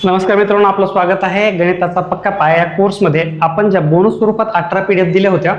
नमस्कार मित्रांनो, आपलं स्वागत आहे गणिताचा पक्का पाया या कोर्समध्ये. आपण ज्या बोनस स्वरूपात 18 PDF दिल्या होत्या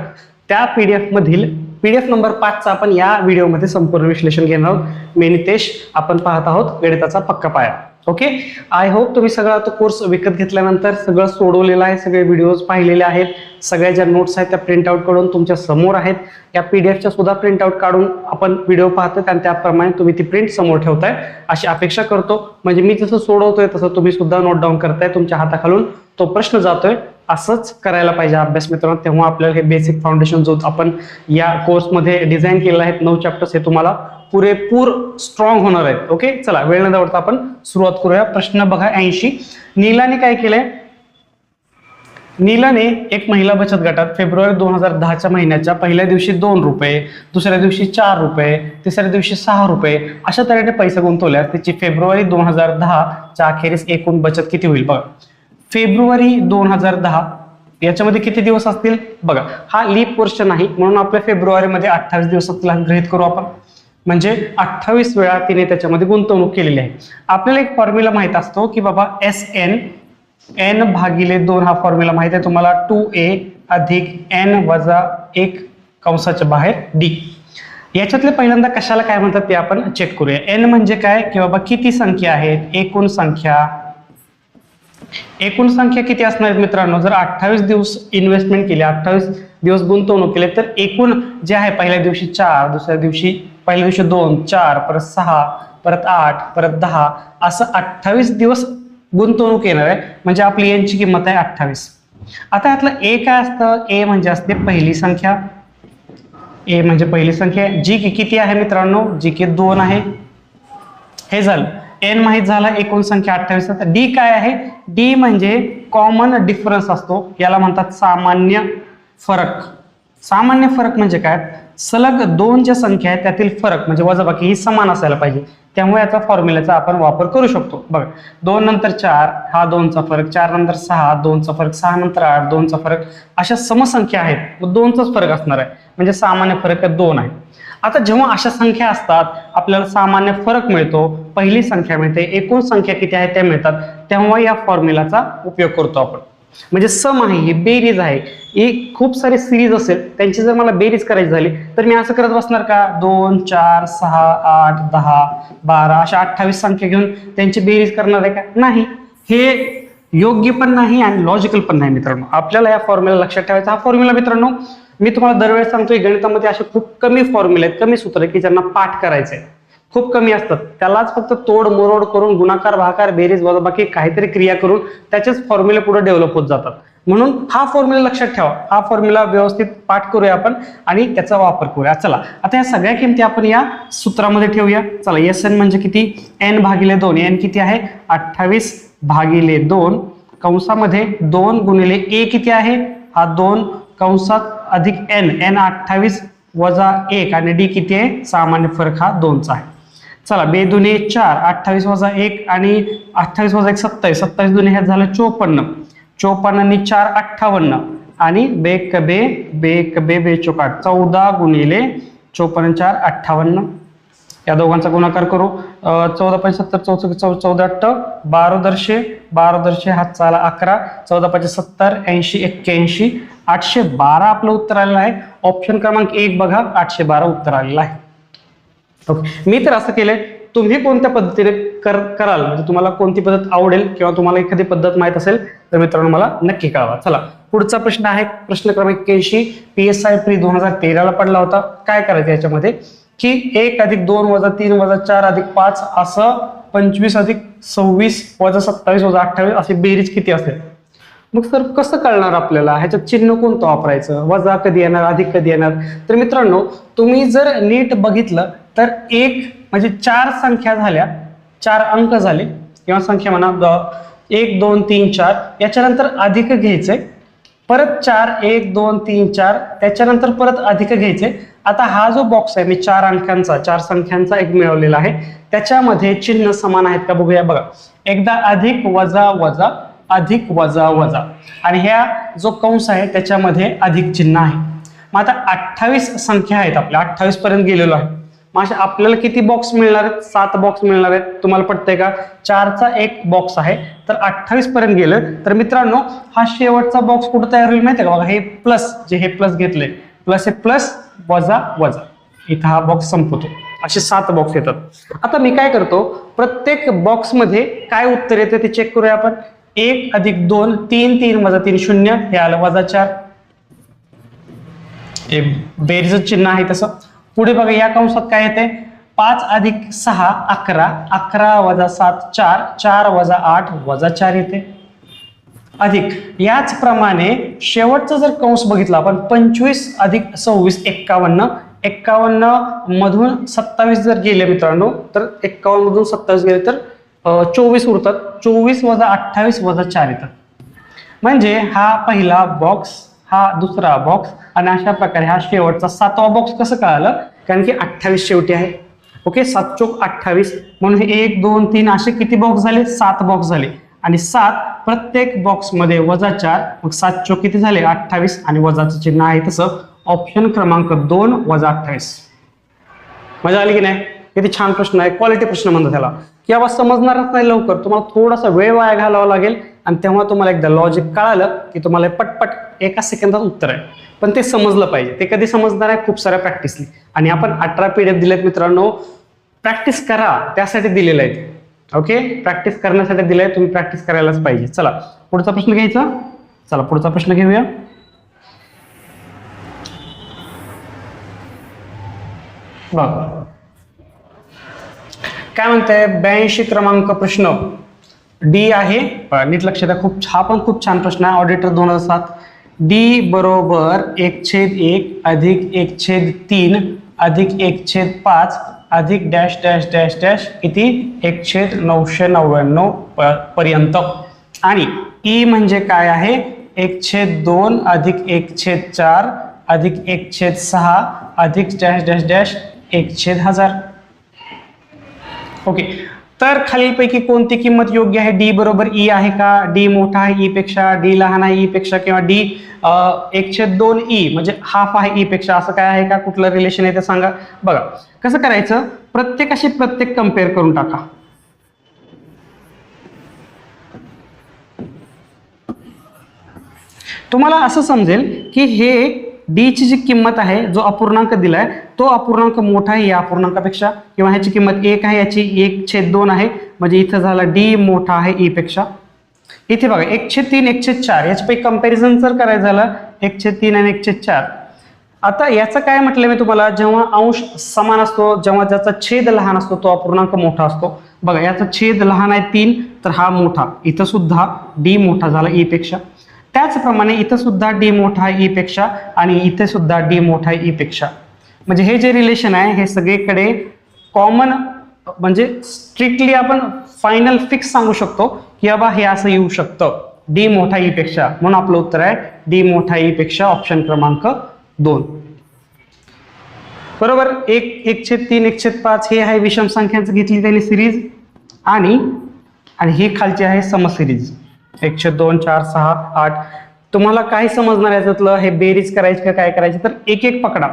त्या PDF मधील PDF नंबर 5 चा आपण या व्हिडिओमध्ये संपूर्ण विश्लेषण घेणार आहोत. मी नितेश, आपण पाहत आहोत गणिताचा पक्का पाया. ओके, आय होप तुम्ही सगळा तो कोर्स विकत घेतल्यानंतर सगळं सोडवलेलं आहे, सगळे व्हिडिओज पाहिलेले आहेत, सगळ्या ज्या नोट्स आहेत त्या प्रिंट आउट करून तुमच्या समोर आहेत. या PDFच्या सुद्धा प्रिंट आउट काढून आपण व्हिडिओ पाहतोय आणि त्याप्रमाणे तुम्ही ती प्रिंट समोर ठेवताय अशी अपेक्षा करतो. म्हणजे मी जसं सोडवतोय तसं तुम्ही सुद्धा नोट डाऊन करताय, तुमच्या हाताखालून तो प्रश्न जातोय. असंच करायला पाहिजे अभ्यास मित्रांनो, तेव्हा आपल्याला हे बेसिक फाउंडेशन जो आपण या कोर्समध्ये डिझाईन केलेला आहे 9 चॅप्टर्स, हे तुम्हाला पुरेपूर स्ट्रॉंग होणार आहेत. ओके, चला वेळ न दवडता आपण सुरुवात करूया. प्रश्न बघा 80. नीलाने काय केलंय? नीलाने एक महिला बचत गटात फेब्रुवारी 2010च्या महिन्याच्या पहिल्या दिवशी 2 रुपये, दुसऱ्या दिवशी 4 रुपये, तिसऱ्या दिवशी 6 रुपये अशा तऱ्हेने पैसे गुंतवल्यास त्याची फेब्रुवारी 2010च्या अखेरीस एकूण बचत किती होईल? बघा, फेब्रुवारी 2010 याच्यामध्ये किती दिवस असतील? बघा, हा लीप वर्ष नाही म्हणून आपल्या फेब्रुवारीमध्ये 28 दिवस असतील गृहीत करू आपण. म्हणजे 28 वेळा तिने त्याच्यामध्ये गुंतवणूक केलेली आहे. आपल्याला एक फॉर्म्युला माहित असतो की बाबा SN n भागिले 2 हा फॉर्म्युला माहित आहे तुम्हाला. 2a अधिक n वजा 1 कंसाच्या बाहेर d. याच्यातले पहिल्यांदा कशाला काय म्हणतात ते आपण चेक करूया. n म्हणजे काय की बाबा किती संख्या आहेत? एकूण संख्या. एकूण संख्या किती असणार आहेत मित्रांनो? जर 28 दिवस इन्व्हेस्टमेंट केली, 28 दिवस गुंतवणूक केली, तर एकूण जे आहे पहिल्या दिवशी 4, दुसऱ्या दिवशी पहिल्या दिवशी 2, 4, परत 6, परत 8, परत 10 असं 28 दिवस गुंतवणूक येणार आहे. म्हणजे आपली यांची किंमत आहे 28. आता यातलं ए काय असतं? ए म्हणजे असते पहिली संख्या. ए म्हणजे पहिली संख्या, जी की किती आहे मित्रांनो? जी की 2 आहे. हे झालं. एन माहित झाला, एकूण संख्या 28. डी काय आहे? डी म्हणजे कॉमन डिफरन्स असतो, याला म्हणतात सामान्य फरक. सामान्य फरक म्हणजे काय? सलग 2 ज्या संख्या आहेत त्यातील फरक म्हणजे वजाबाकी ही समान असायला पाहिजे. त्यामुळे याचा फॉर्म्युलाचा आपण वापर करू शकतो. बघा, 2 नंतर 4 हा 2चा फरक, 4 नंतर 6 2चा फरक, 6 नंतर 8 2चा फरक, अशा समसंख्या आहेत, 2चाच फरक असणार आहे. म्हणजे सामान्य फरक 2 आहे. आता जेव्हा अशा संख्या असतात आपल्याला सामान्य फरक मिळतो, पहिली संख्या मिळते, एकूण संख्या किती आहेत त्या मिळतात, तेव्हा या फॉर्म्युलाचा उपयोग करतो आपण. म्हणजे सम आहे, ही बेरीज आहे. एक खूप सारे सिरीज असेल त्यांची जर मला बेरीज करायची झाली तर मी असं करत बसणार का? 2 4 6 8 10 12 अशा 28 संख्या घेऊन त्यांची बेरीज करणार आहे का? नाही. हे योग्य पण नाही आणि लॉजिकल पण नाही मित्रांनो. आपल्याला या फॉर्म्युला लक्षात ठेवायचा. हा फॉर्म्युला मित्रांनो मी तुम्हाला दरवेळेस सांगतोय, गणितामध्ये असे खूप कमी फॉर्म्युले आहेत, कमी सूत्र आहेत की ज्यांना पाठ करायचंय, खूप कमी असतात. त्यालाच फक्त तोड मोरोड करून गुणाकार भागाकार बेरीज वजाबाकी काहीतरी क्रिया करून त्याचेच फॉर्म्युले पुढे डेव्हलप होत जातात. म्हणून हा फॉर्म्युला लक्षात ठेवा. हा फॉर्म्युला व्यवस्थित पाठ करूया आपण आणि त्याचा वापर करूया. चला आता या सगळ्या किमती आपण या सूत्रामध्ये ठेवूया. चला, SN म्हणजे किती? n भागिले 2. n किती आहे? 28 भागिले 2 कंसामध्ये 2 गुणिले a किती आहे? हा 2 कंसात अधिक n, n 28 वजा 1 आणि d किती आहे? सामान्य फरक हा 2चा आहे. चला, 2 दुने 4, 28 वजा 1 आणि 28 वजा 1 27, 27 दुने हे झालं 54, 54 आणि 4 58 आणि बेक बे 4 14 गुणिले 54 4 58. या दोघांचा गुणाकार करू. 14 5 70 14 14 8 12 दर्शे 12 दर्शे हात चाला 11, 14 5 70 80 81 812 आपलं उत्तर आलेलं आहे. ऑप्शन क्रमांक 1 बघा, 812 उत्तर आलेलं आहे. ओके, मी तर असं केलंय. तुम्ही कोणत्या पद्धतीने कराल, म्हणजे तुम्हाला कोणती पद्धत आवडेल किंवा तुम्हाला एखादी पद्धत माहित असेल तर मित्रांनो मला नक्की कळवा. चला, पुढचा प्रश्न आहे प्रश्न क्रमांक 81. PSI प्री 2013ला पडला होता. काय करायचं याच्यामध्ये की 1 अधिक 2 वजा 3 वजा 4 अधिक 5 असं 25 अधिक 26 वजा 27 वजा 28 अशी बेरीज किती असेल? मग सर कसं कळणार आपल्याला? ह्याच्यात चिन्ह कोणतं वापरायचं? वजा कधी येणार, अधिक कधी येणार? तर मित्रांनो तुम्ही जर नीट बघितलं तर 1 म्हणजे 4 संख्या झाल्या, 4 अंक झाले किंवा संख्या म्हणा 1 2 3 4, याच्यानंतर अधिक घ्यायचंय, परत 4 1 2 3 4, त्याच्यानंतर परत अधिक घ्यायचे. आता हा जो बॉक्स आहे मी 4 अंकांचा 4 संख्यांचा एक मिळवलेला आहे, त्याच्यामध्ये चिन्ह समान आहेत का बघूया. बघा, एकदा अधिक वजा वजा अधिक वजा वजा आणि ह्या जो कंस आहे त्याच्यामध्ये अधिक चिन्ह आहे. मग आता 28 संख्या आहेत आपल्या, 28 पर्यंत गेलेलो आहे. मग अशा आपल्याला किती बॉक्स मिळणार आहेत? 7 बॉक्स मिळणार आहेत. तुम्हाला पटतंय का? 4चा 1 बॉक्स आहे, तर 28 पर्यंत गेलं तर मित्रांनो हा शेवटचा बॉक्स कुठं तयार होईल माहिती आहे का? बघा हे प्लस, जे हे प्लस घेतले, प्लस हे प्लस वजा वजा, इथं हा बॉक्स संपतो. असे 7 बॉक्स येतात. आता मी काय करतो, प्रत्येक बॉक्स मध्ये काय उत्तर येते ते चेक करूया आपण. 1 + 2 3 3 वजा 3 0, हे आलं वजा 4. हे बेरीजचं चिन्ह आहे तसं. पुढे बघा या कंसात काय येते, 5 + 6 11, 11 वजा 7 4, 4 वजा 8 वजा 4 येते. अधिक याचप्रमाणे शेवटचा जर कंस बघितला आपण, 25 + 26 51, 51 मधून 27 जर गेले मित्रांनो, तर 51 मधून 27 गेले तर 24 उरतात. 24 वजा 28 वजा 4 येतात. म्हणजे हा पहिला बॉक्स, हा दुसरा बॉक्स, आणि अशा प्रकारे हा शेवटचा 7वा बॉक्स. कसं कळालं? कारण की 28 शेवटी आहे. ओके, 7 चोक 28, म्हणून 1 2 3 असे किती बॉक्स झाले? 7 बॉक्स झाले. आणि 7 प्रत्येक बॉक्स मध्ये वजा 4, मग 7 चोक किती झाले? 28, आणि वजाचं चिन्ह आहे तसं ऑप्शन क्रमांक 2 वजा 28. मजा आली की नाही? किती छान प्रश्न आहे, क्वालिटी प्रश्न म्हणतात त्याला. की बाबा समजणारच नाही लवकर, तुम्हाला थोडासा वेळ वाया घालावा लागेल, आणि तेव्हा तुम्हाला एकदा लॉजिक कळालं की तुम्हाला पटपट एका सेकंदात उत्तर आहे. पण ते समजलं पाहिजे. ते कधी समजणार आहे? खूप साऱ्या प्रॅक्टिसनी. आणि आपण 18 PDF दिलेत मित्रांनो, प्रॅक्टिस करा त्यासाठी दिलेलं आहे. ओके, प्रॅक्टिस करण्यासाठी दिलंय, तुम्ही प्रॅक्टिस करायलाच पाहिजे. चला पुढचा प्रश्न घ्यायचा. चला पुढचा प्रश्न घेऊया. बघा काय म्हणताय, 82 क्रमांक प्रश्न डी आहे. नीट लक्ष द्या, हा पण खूप छान प्रश्न आहे. ऑडिटर 2007. डी बरोबर 1/1 अधिक 1/3 अधिक 1/5 अधिक डॅश डॅश डॅश डॅश किती 1/999 पर्यंत. आणि ई म्हणजे काय आहे? 1/2 अधिक 1/4 अधिक 1/6 अधिक डॅश डॅश डॅश 1/1000. ओके, तर खालीलपैकी कोणती किंमत योग्य आहे? डी बरोबर ई आहे का? डी मोठा आहे ई पेक्षा, डी लहान आहे ई पेक्षा, किंवा डी 1/2 ई म्हणजे हाफ आहे ई पेक्षा, असं काय आहे का? कुठलं रिलेशन आहे ते सांगा. बघा कसं करायचं, प्रत्येक कम्पेअर करून टाका. तुम्हाला असं समजेल की हे डी ची जी किंमत आहे, जो अपूर्णांक दिलाय तो अपूर्णांक मोठा आहे या अपूर्णांकापेक्षा, किंवा ह्याची किंमत 1 आहे, याची 1/2 आहे, म्हणजे इथं झाला डी मोठा आहे ई पेक्षा. इथे बघा 1/3 1/4 याच्यापैकी कंपॅरिझन जर करायचं झालं 1/3 आणि 1/4. आता याचं काय म्हटलं मी तुम्हाला, जेव्हा अंश समान असतो, जेव्हा ज्याचा छेद लहान असतो तो अपूर्णांक मोठा असतो. बघा याचा छेद लहान आहे 3, तर हा मोठा. इथं सुद्धा डी मोठा झाला ई पेक्षा. त्याचप्रमाणे इथं सुद्धा डी मोठा आहे ई पेक्षा, आणि इथे सुद्धा डी मोठा आहे ई पेक्षा. म्हणजे हे जे रिलेशन आहे हे सगळीकडे कॉमन, म्हणजे स्ट्रिक्टली आपण फायनल फिक्स सांगू शकतो की बाबा हे असं येऊ शकतं, डी मोठा ई पेक्षा. म्हणून आपलं उत्तर आहे डी मोठा ई पेक्षा, ऑप्शन क्रमांक 2. बरोबर. 1/3 1/5 हे आहे विषम संख्यांचं घेतली त्यांनी सिरीज, आणि ही खालची आहे समसिरीज 1/2 4 6 8. तुम्हाला काही समजणार याच्यातलं, हे बेरीज करायची का काय करायची, तर एक पकडा,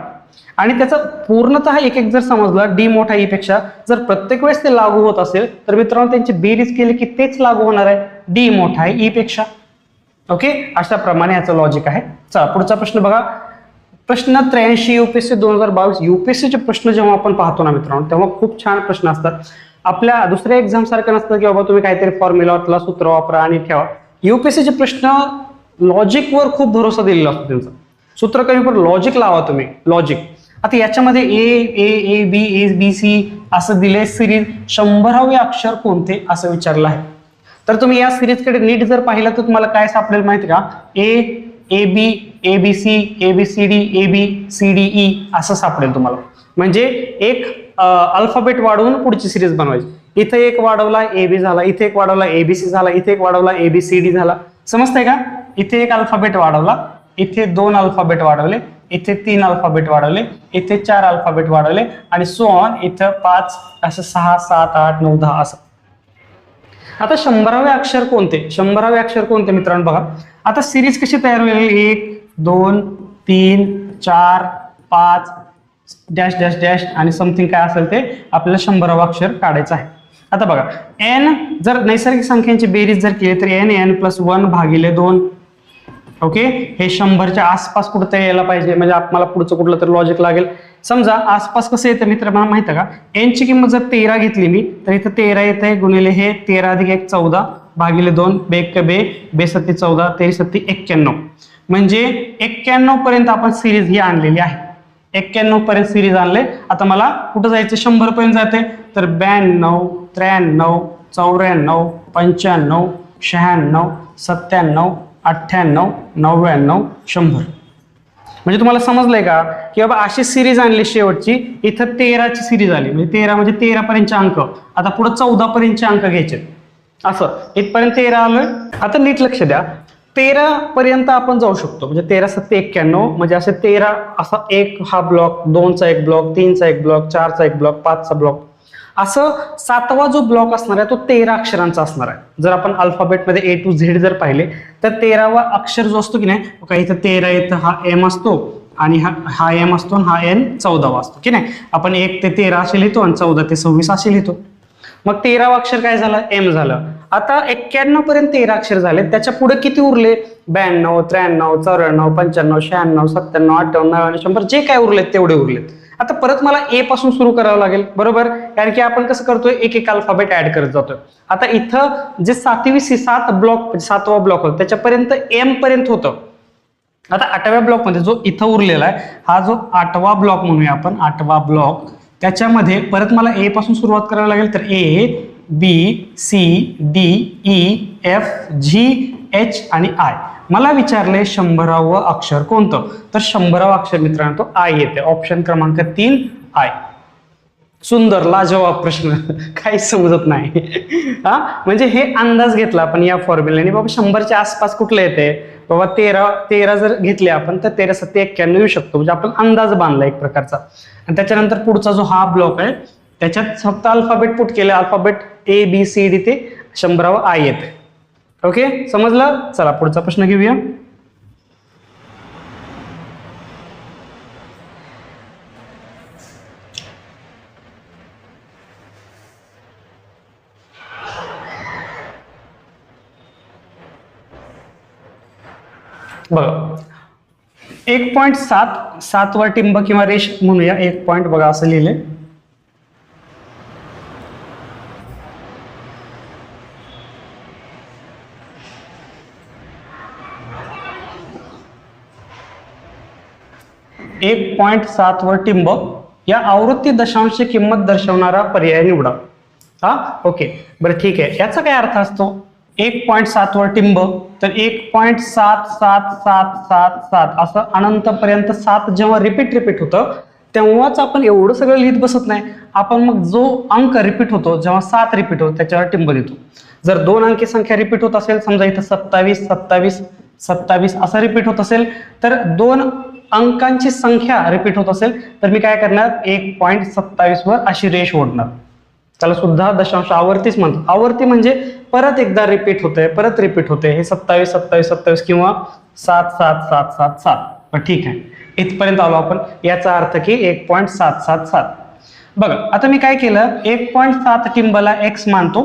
आणि त्याचं पूर्णतः एक जर समजलं डी मोठा ई पेक्षा, जर प्रत्येक वेळेस ते लागू होत असेल तर मित्रांनो त्यांची बेरीज केली की तेच लागू होणार आहे, डी मोठा आहे ई पेक्षा. ओके, अशा प्रमाणे याचं लॉजिक आहे. चला पुढचा प्रश्न बघा. प्रश्न 83 UPSC 2022. UPSCचे प्रश्न जेव्हा आपण पाहतो ना मित्रांनो, तेव्हा खूप छान प्रश्न असतात. आपल्या दुसऱ्या एक्झाम सारखं नसतं की बाबा तुम्ही काहीतरी फॉर्म्युला सूत्र वापरा आणि ठेवा. UPSCचे प्रश्न लॉजिकवर खूप भरोसा दिलेला असतो त्यांचा. सूत्र कमी पण लॉजिक लावा तुम्ही, लॉजिक. आता याच्यामध्ये ए बी बी सी असं दिले सिरीज. 100वे अक्षर कोणते असं विचारलं आहे. तर तुम्ही या सिरीजकडे नीट जर पाहिलं तर तुम्हाला काय सापडेल माहिती का? A B ABC ABCD ABCD E असं सापडेल तुम्हाला. म्हणजे एक अल्फाबेट वाढवून पुढची सिरीज बनवायची. इथे एक वाढवला AB झाला, इथे एक वाढवला ABC झाला, इथे एक वाढवला ABCD झाला. समजतंय का? इथे एक अल्फाबेट वाढवला, इथे 2 अल्फाबेट वाढवले, इथे 3 अल्फाबेट वाढवले, इथे 4 अल्फाबेट वाढवले, आणि सो ऑन इथं 5 असं 6 7 8 9 10 असं. आता 100वे अक्षर कोणते? 100वे अक्षर कोणते मित्रांनो बघा. आता सिरीज कशी तयार होईल? 1 2 3 4 5 डॅश डॅश डॅश आणि समथिंग काय असेल ते आपल्याला 100वा अक्षर काढायचं आहे. आता बघा n जर नैसर्गिक संख्यांची बेरीज जर केली तर n+1 भागिले 2. ओके, हे 100च्या आसपास कुठं यायला पाहिजे, म्हणजे आपल्याला पुढचं कुठलं तर लॉजिक लागेल. समजा आसपास कसं येतं मित्र, मला माहिती आहे का, n ची किंमत जर 13 घेतली मी तर इथं 13 येते गुणिले हे 13 + 1 14 भागिले 2 बेक बे 2 14 13 91. म्हणजे 91 पर्यंत आपण सिरीज ही आणलेली आहे. 91 पर्यंत सिरीज आणले. आता मला कुठं जायचं, 100 पर्यंत जाते तर 92 93 94 95 96 97 98 99 100. म्हणजे तुम्हाला समजलंय का की बाबा अशी सिरीज आणली शेवटची, इथं 13 ची सिरीज आली, म्हणजे 13 म्हणजे 13 पर्यंतचे अंक. आता पुढे 14 पर्यंतचे अंक घ्यायचे. असं इथपर्यंत 13 आलोय. आता नीट लक्ष द्या, 13 पर्यंत आपण जाऊ शकतो. म्हणजे 13 × 7 = 91. म्हणजे असे 13 असा एक हा ब्लॉक, 2चा एक ब्लॉक, 3चा एक ब्लॉक, 4चा एक ब्लॉक, 5चा ब्लॉक, असं 7वा जो ब्लॉक असणार आहे तो 13 अक्षरांचा असणार आहे. जर आपण अल्फाबेटमध्ये A to Z जर पाहिले तर 13वा अक्षर जो असतो की नाही, काही इथं 13 येतं, हा M असतो आणि हा M असतो आणि हा N 14वा असतो की नाही. आपण 1 ते 13 असे लिहितो आणि 14 ते 26 असे लिहितो. मग 13वा अक्षर काय झालं, M झालं. आता 91 पर्यंत 13 अक्षर झाले, त्याच्या पुढे किती उरले, 92 93 94 95 96 97 98 99 100, जे काय उरलेत तेवढे उरलेत. आता परत मला A पासून सुरू करावं लागेल, बरोबर, कारण की आपण कसं करतोय, एक एक अल्फाबेट ऍड करत जातोय. आता इथं जे 7 ब्लॉक 7वा ब्लॉक होता त्याच्यापर्यंत M पर्यंत होतं. आता 8व्या ब्लॉक मध्ये जो इथं उरलेला आहे, हा जो 8वा ब्लॉक म्हणूया आपण, 8वा ब्लॉक, त्याच्यामध्ये परत मला A पासून सुरुवात करावी लागेल. तर A B C D E F G H आणि I. मला विचारले 100वा अक्षर कोणतं, तर 100वा अक्षर मित्रांनो तो I येते. ऑप्शन क्रमांक 3 I. सुंदर, लाजवाब प्रश्न, काही समजत नाही. हा, म्हणजे हे अंदाज घेतला आपण या फॉर्म्युल्याने, बाबा 100च्या आसपास कुठलं येते, बाबा 13 जर घेतले आपण तर 13 × 7 = 91 येऊ शकतो. म्हणजे आपण अंदाज बांधला एक प्रकारचा. आणि त्याच्यानंतर पुढचा जो हा ब्लॉक आहे त्याच्यात फक्त अल्फाबेट पुट केले, alphabet A B C D ते 100वा I येते. ओके, समजलं. चला पुढचा प्रश्न घेऊया. बघा 1.7 7वर टिंब किंवा रेष म्हणूया. 1 पॉइंट बघा असं लिहिले. एक 1.7 वर टिंब या आवृत्ती दशांश किंमत दर्शवणारा पर्याय निवडा. हा, ओके, बरं ठीक आहे. याचा काय अर्थ असतो, 1.7 वर टिंब तर 1.777777 असं अनंतपर्यंत 7 जेव्हा रिपीट होतं तेव्हाच आपण एवढं सगळं लिहित बसत नाही. आपण मग जो अंक रिपीट होतो, जेव्हा 7 रिपीट होतो त्याच्यावर टिंब देतो. जर 2 अंकी संख्या रिपीट होत असेल, समजा इथं 27 27 27 असं रिपीट होत असेल, तर 2 अंकांची संख्या रिपीट होत असेल तर मी काय करणार, 1.27 वर अशी रेष ओढणार. त्याला सुद्धा दशांश आवर्तीच म्हणतात. आवर्ती म्हणजे परत एकदा रिपीट होते, परत रिपीट होते. हे 27 27 27 किंवा 7 7 7 7 7. पण ठीक आहे, इथपर्यंत आलो आपण. याचा अर्थ की 1.777. बघा आता मी काय केलं, 1.7 टिंबला x मानतो,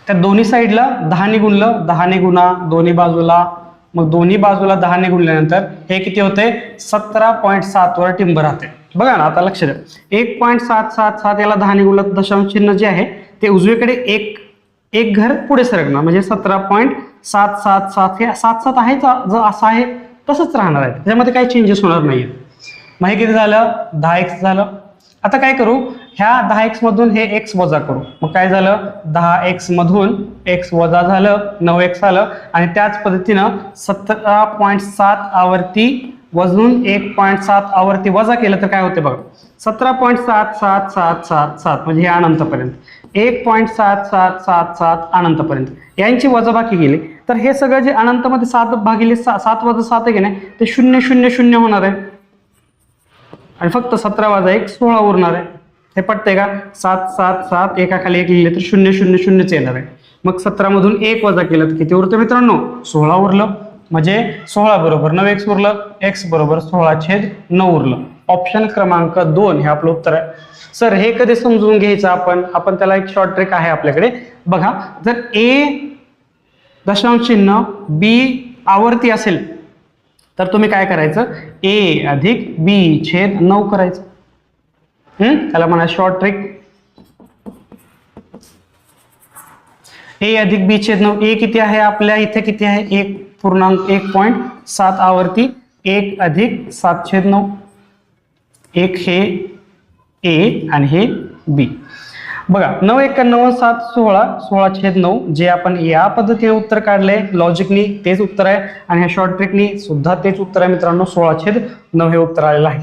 त्या दोन्ही साईडला 10 ने गुणलं, 10 ने गुणा दोन्ही बाजूला, मग दोन्ही बाजूला 10 ने गुणल्यानंतर हे किती होते, 17.7 वर टिंब राहते. बघा ना, आता लक्ष द्या, 1.777 याला 10 ने गुणलं, दशांश चिन्ह जे आहे ते उजवीकडे एक घर पुढे सरकणार, म्हणजे 17.777 हे 7 आहे जो असं आहे तसंच राहणार आहे, त्याच्यामध्ये काही चेंजेस होणार नाहीये. मग हे किती झालं, 10x झालं. आता काय करू, ह्या 10x मधून हे x वजा करू. मग काय झालं, 10x मधून x वजा झालं, 9x आलं. आणि त्याच पद्धतीनं 17.7 आवर्ती वजून 1.7 आवर्ती वजा केलं तर काय होते बघा, 17.7777 म्हणजे हे अनंतपर्यंत, 1.7777 अनंतपर्यंत यांची वजाबाकी केली तर हे सगळं जे अनंतमध्ये 7 भागिले 7 वजा 7 आहे की नाही, ते 0 0 0 होणार आहे. आणि फक्त 17 वजा 1 16 उरणार आहे. हे पटतंय का, 7 7 7 एकाखाली 1 लिहिले तर 0 0 0 येणार आहे. मग 17 मधून 1 वजा केलं तर किती उरतं मित्रांनो, 16 उरलं. म्हणजे 16 बरोबर 9x उरलं, x बरोबर 16/9 उरलं. ऑप्शन क्रमांक 2 हे आपलं उत्तर आहे. सर हे कधी समजून घ्यायचं आपण त्याला एक शॉर्ट ट्रिक आहे आपल्याकडे. बघा, जर ए दशांश चिन्ह बी आवर्ती असेल तर तुम्ही काय करायचं, ए अधिक बी छेद 9 करायचं. त्याला म्हणा शॉर्ट ट्रिक. ए अधिक बी छेद 9. ए किती आहे आपल्या इथे, किती आहे, 1.7 आवर्ती. 1 अधिक 7/9. 1 हे ए आणि हे बी. बघा 9 × 9 = 7 16 16/9 जे आपण या पद्धतीने उत्तर काढले लॉजिकनी तेच उत्तर आहे आणि ह्या शॉर्ट ट्रिकनी सुद्धा तेच उत्तर आहे मित्रांनो. 16/9 हे उत्तर आलेलं आहे.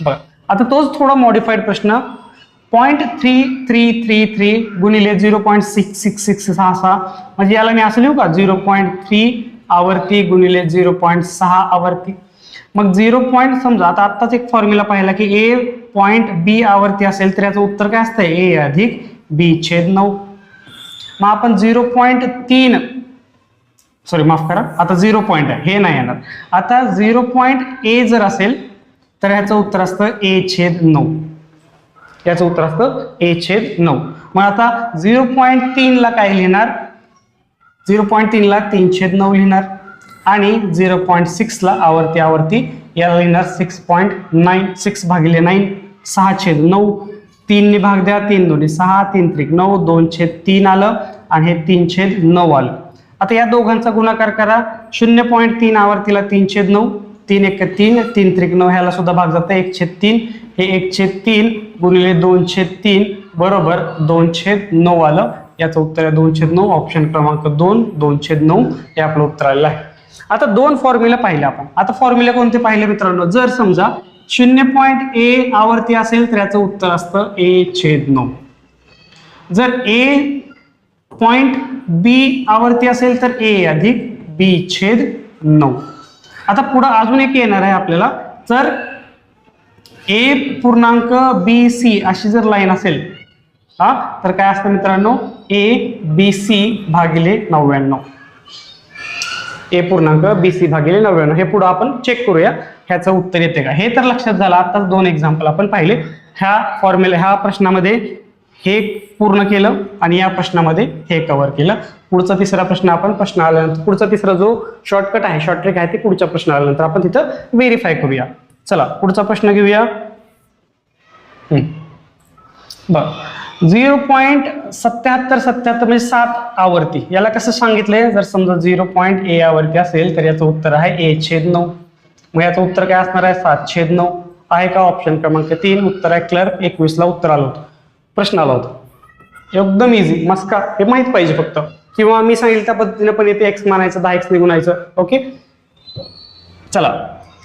बघा आता तोच थोडा मॉडिफाईड प्रश्न 0.3333 गुणिले 0.6666 म्हणजे याला मी असं लिहू का, 0.3 आवर्ती गुणिले 0.6 आवर्ती. मग 0. समजा आता आत्ताच एक फॉर्म्युला पाहिला की ए पॉइंट बी आवर्ती असेल तर याचं उत्तर काय असतं, ए अधिक बी छेद 9. मग आपण 0.3 सॉरी माफ करा, आता 0 पॉइंट आहे हे नाही येणार. आता 0.a जर असेल तर ह्याचं उत्तर असतं ए छेद 9. याचं उत्तर असतं ए छेद 9. मग आता 0.3 ला काय लिहिणार, 0.3 ला 3/9 लिहिणार आणि 0.6 ला आवर्ती याला लिहिणार 6.9. 6 भागिले 9 6/9. 3 ने भाग द्या, 3 2 6 3 3 9 2/3 आलं आणि हे 3/9 आलं. आता या दोघांचा गुणाकार करा. 0.3 आवर्तीला 3/9, 3 1 3 3 3 9 ह्याला सुद्धा भाग जातं 1/3. हे 1/3 गुणिले 2/3 बरोबर 2/9 आलं. याचं उत्तर आहे 2/9. ऑप्शन क्रमांक 2 2/9 हे आपलं उत्तर आलेलं आहे. आता 2 फॉर्म्युला पाहिले आपण. आता फॉर्म्युला कोणते पाहिले मित्रांनो, जर समजा 0.a आवर्ती असेल तर याचं उत्तर असतं ए छेद 9. जर ए पॉइंट बी आवर्ती असेल तर ए अधिक बी छेद 9. आता पुढे अजून एक येणार आहे आपल्याला, जर ए पूर्णांक बी सी अशी जर लाईन असेल तर काय असतं मित्रांनो, ए बी सी भागिले 99. ए पूर्णांक बी सी भागिले 99 हे पुढे आपण चेक करूया ह्याचं उत्तर येते का. हे तर लक्षात झालं. आताच 2 एक्झाम्पल आपण पाहिले. ह्या फॉर्म्युला ह्या प्रश्नामध्ये हे पूर्ण केलं आणि या प्रश्नामध्ये हे कव्हर केलं. पुढचा तिसरा प्रश्न आपण प्रश्न आल्यानंतर, पुढचा तिसरा जो शॉर्टकट आहे शॉर्ट ट्रिक आहे ते पुढच्या प्रश्न आल्यानंतर आपण तिथं व्हेरीफाय करूया. चला पुढचा प्रश्न घेऊया. बघ 0.7777 म्हणजे 7 आवर्ती. याला कसं सांगितलंय, जर समजा 0.a आवर्ती असेल तर याचं उत्तर आहे ए छेद 9. मग याचं उत्तर काय असणार आहे 7/9 आहे का. ऑप्शन क्रमांक 3 उत्तर आहे. क्लर्क 21 ला उत्तर आलं होतं, प्रश्न आला होता. एकदम इझी मस्का, हे माहित पाहिजे फक्त. किंवा मी सांगितलं त्या पद्धतीने पण येते एक्स मानायचं 10x ने गुणायचं. ओके चला,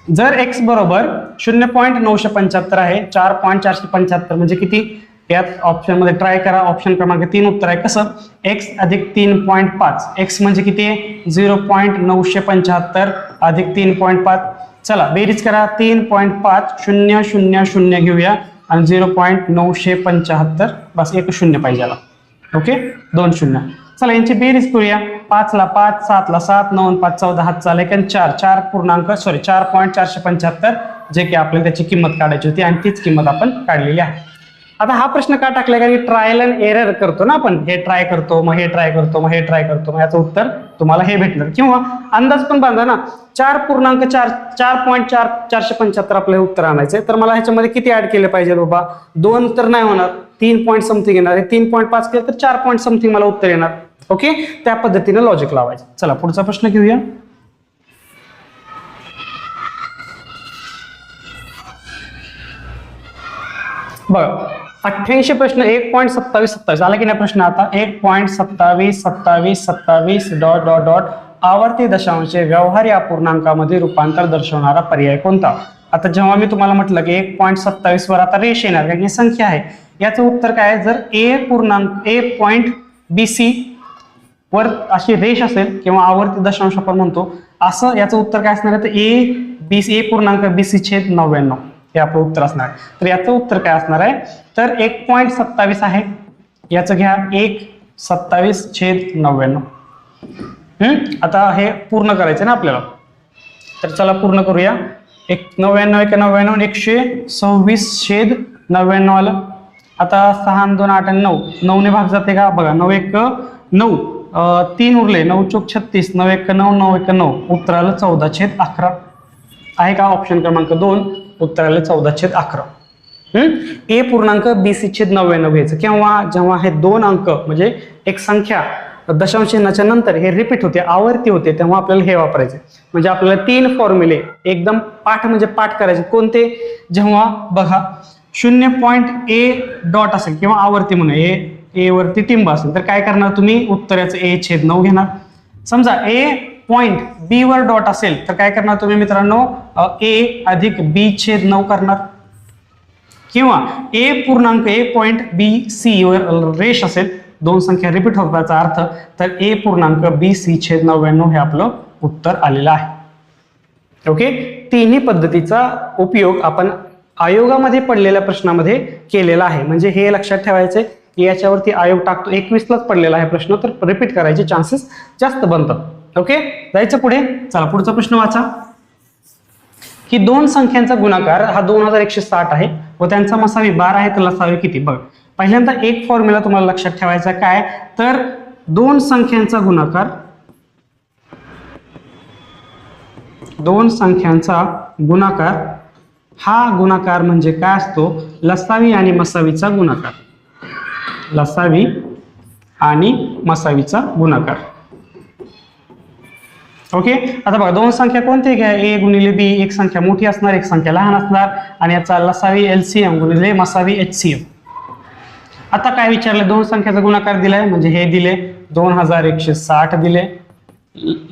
जर x बरोबर 0.975 आहे, 4.475 म्हणजे किती, यात ऑप्शन मध्ये ट्राय करा. ऑप्शन क्रमांक 3 उत्तर आहे. कसं, x अधिक 3.5. x म्हणजे किती आहे 0.975 अधिक 3.5. चला बेरीज करा. 3.5 0 0 0 घेऊया आणि 0.975 बस एक 0 पाहिजे याला. ओके 2 0. चला यांची बेरीज करूया. 5 ला 5 7 ला 7 9 5 14 हात चालले कारण 4 पूर्णांक 4.475 जे की आपल्याला त्याची किंमत काढायची होती आणि तीच किंमत आपण काढलेली आहे. आता हा प्रश्न का टाकलाय कारण ट्रायल अँड एरर करतो ना आपण. हे ट्राय करतो मग हे ट्राय करतो मग हे ट्राय करतो मग याचं उत्तर तुम्हाला हे भेटणार. किंवा अंदाज पण बांधा ना. 4.475 आपल्याला उत्तर आणायचंय तर मला ह्याच्यामध्ये किती ऍड केले पाहिजे बाबा. 2 तर नाही होणार, 3 पॉईंट समथिंग येणार आहे. 3.5 केलं तर 4 पॉईंट समथिंग मला उत्तर येणार. ओके त्या पद्धतीने लॉजिक लावायचं. चला पुढचा प्रश्न घेऊया. बघा 88 प्रश्न 1.2727 आला की नाही प्रश्न. आता 1.272727 डॉट डॉट डॉट आवर्ती दशांशचे व्यवहार्य अपूर्णांकामध्ये रूपांतर दर्शवणारा पर्याय कोणता. आता जेव्हा मी तुम्हाला म्हटलं की 1.27 वर आता रेष येणार कारण ही संख्या आहे, याचं उत्तर काय आहे. जर ए पॉइंट बी सी वर अशी रेष असेल किंवा आवर्ती दशांश आपण म्हणतो असं, याचं उत्तर काय असणार आहे तर ए पूर्णांक बी सी छेद 99 हे आपलं उत्तर असणार आहे. तर याचं उत्तर काय असणार आहे तर 1.27 आहे, याचं घ्या 1.27/99. आता हे पूर्ण करायचं ना आपल्याला, तर चला पूर्ण करूया. 99 1 99 126/99 आलं. आता 6 आणि 2 8 आणि 9 9 ने भाग जाते का बघा. 9 1 9 3 उरले. 9 चोक 36 9 1 9 9 1 9 उत्तर आलं 14/11 आहे का. ऑप्शन क्रमांक 2 उत्तर आले 14/11. ए पूर्णांक BC/99 घ्यायचं केव्हा, जेव्हा हे दोन अंक म्हणजे एक संख्या दशांश चिन्हाच्या नंतर हे रिपीट होते, आवर्ती होते, तेव्हा आपल्याला हे वापरायचे. म्हणजे आपल्याला 3 फॉर्म्युले एकदम पाठ म्हणजे पाठ करायचे. कोणते, जेव्हा बघा 0.A असेल किंवा आवर्ती म्हणून ए वरती टिंब असेल तर काय करणार तुम्ही, उत्तराचं A/9 घेणार. समजा ए पॉइंट बी वर डॉट असेल तर काय करणार तुम्ही मित्रांनो, A + B/9 करणार. किंवा ए पूर्णांक A.BC वर रेष असेल, दोन संख्या रिपीट होताचा अर्थ, तर A पूर्णांक BC/99 हे आपलं उत्तर आलेलं आहे. ओके. तिन्ही पद्धतीचा उपयोग आपण आयोगामध्ये पडलेल्या प्रश्नामध्ये केलेला आहे. म्हणजे हे लक्षात ठेवायचे की याच्यावरती आयोग टाकतो 21लाच पडलेला आहे प्रश्न, तर रिपीट करायचे चान्सेस जास्त बनतात. ओके. जायचं पुढे. चला पुढचा प्रश्न वाचा की दोन संख्यांचा गुणाकार हा 2160 आहे व त्यांचा मसावी 12 आहे, तर लसावी किती. बघ पहिल्यांदा एक फॉर्म्युला तुम्हाला लक्षात ठेवायचा काय, तर दोन संख्यांचा गुणाकार हा गुणाकार म्हणजे काय असतो, लसावी आणि मसावीचा गुणाकार. लसावी आणि मसावीचा गुणाकार. ओके. आता बघा दोन संख्या कोणते घ्या, A × B, एक संख्या मोठी असणार एक संख्या लहान असणार आणि याचा लसावी LCM × मसावी HCM. आता काय विचारलं, दोन संख्याचा गुणाकार दिलाय म्हणजे हे दिले 2160 दिले.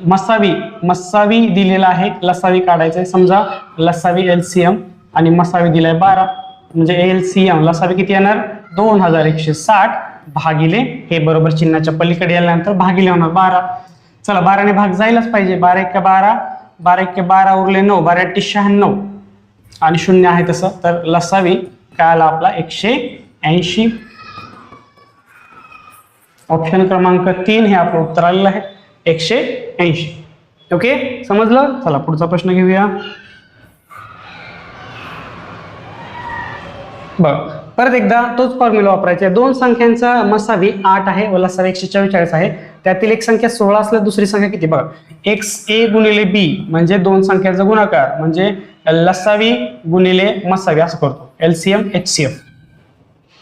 मसावी दिलेला आहे, लसावी काढायचंय. समजा लसावी LCM आणि मसावी दिलाय 12 म्हणजे LCM लसावी किती येणार 2160 भागिले हे बरोबर चिन्हाच्या पलीकडे आल्यानंतर भागिले होणार 12. चला 12 ने भाग जायलाच पाहिजे. 12 × 12 12 × 12 उरले 9 12 × 96 आणि 0 आहे तसं, तर लसावी काय आला आपला 180. ऑप्शन क्रमांक 3 हे आपलं उत्तर आलेलं आहे 180. ओके. समजलं. चला पुढचा प्रश्न घेऊया. बघ परत एकदा तोच फॉर्म्युला वापरायचा. दोन संख्यांचा मसावी 8 आहे व लसावी 144 आहे. त्यातील एक संख्या 16 असल्यास दुसरी संख्या किती. बघा A × B म्हणजे दोन संख्यांचा गुणाकार म्हणजे लसावी गुणिले मसावी असं करतो, LCM HCM.